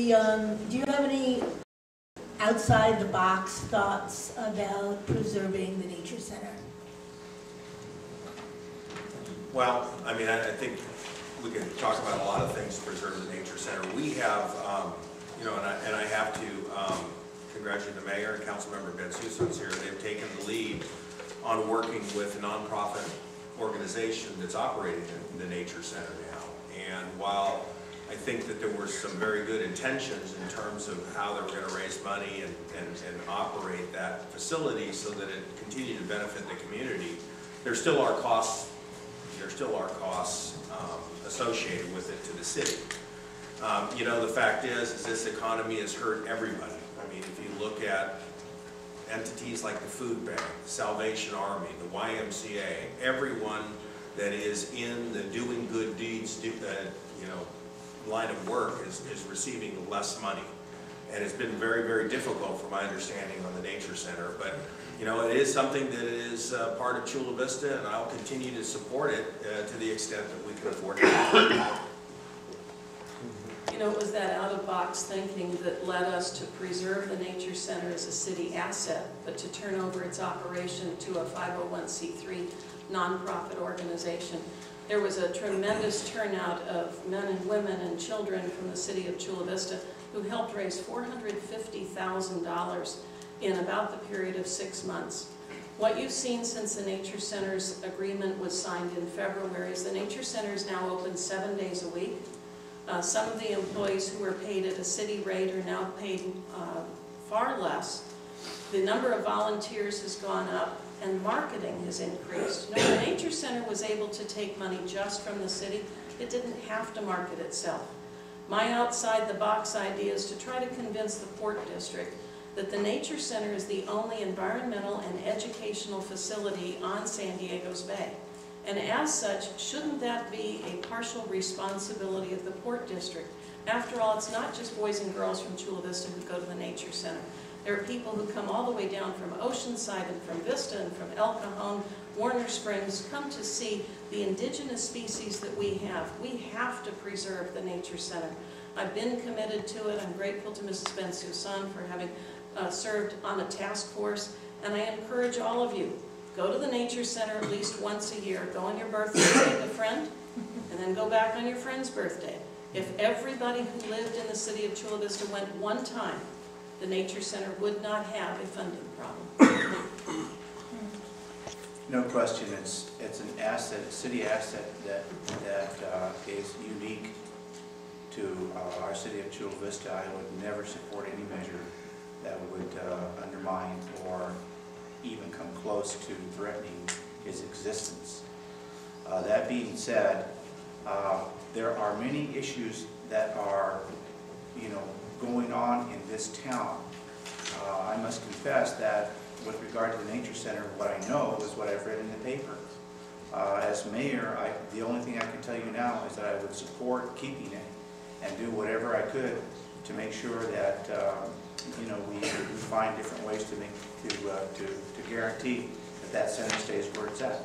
do you have any outside the box thoughts about preserving the nature center? Well, I mean, I think we can talk about a lot of things to preserve the nature center. We have, you know, and I have to congratulate the mayor and Councilmember Ben Suson's here. They've taken the lead on working with a nonprofit organization that's operating in the nature center now. And while I think that there were some very good intentions in terms of how they were going to raise money and operate that facility so that it continued to benefit the community, there still are costs. There still are costs associated with it to the city. You know, the fact is this economy has hurt everybody. I mean, if you look at entities like the Food Bank, the Salvation Army, the YMCA, everyone that is in the doing good deeds, you know, line of work is receiving less money. And it's been very, very difficult from my understanding on the Nature Center. But, you know, it is something that is part of Chula Vista, and I'll continue to support it to the extent that we can afford it. You know, it was that out-of-box thinking that led us to preserve the Nature Center as a city asset, but to turn over its operation to a 501c3 nonprofit organization. There was a tremendous turnout of men and women and children from the city of Chula Vista who helped raise $450,000 in about the period of 6 months. What you've seen since the Nature Center's agreement was signed in February is the Nature Center is now open 7 days a week. Some of the employees who were paid at a city rate are now paid far less. The number of volunteers has gone up and marketing has increased. No, the Nature Center was able to take money just from the city. It didn't have to market itself. My outside the box idea is to try to convince the Port District that the Nature Center is the only environmental and educational facility on San Diego's Bay. And as such, shouldn't that be a partial responsibility of the Port District? After all, it's not just boys and girls from Chula Vista who go to the Nature Center. There are people who come all the way down from Oceanside and from Vista and from El Cajon, Warner Springs, come to see the indigenous species that we have. We have to preserve the Nature Center. I've been committed to it. I'm grateful to Mrs. Ben Susan for having served on a task force. And I encourage all of you, go to the Nature Center at least once a year. Go on your birthday, take a friend, and then go back on your friend's birthday. If everybody who lived in the city of Chula Vista went one time, the Nature Center would not have a funding problem. No question, it's an asset, a city asset that is unique to our city of Chula Vista. I would never support any measure that would undermine or even come close to threatening its existence. That being said, there are many issues that are, you know, going on in this town. I must confess that with regard to the Nature Center, what I know is what I've read in the paper. As mayor, the only thing I can tell you now is that I would support keeping it and do whatever I could to make sure that you know, we find different ways to guarantee that that center stays where it's at.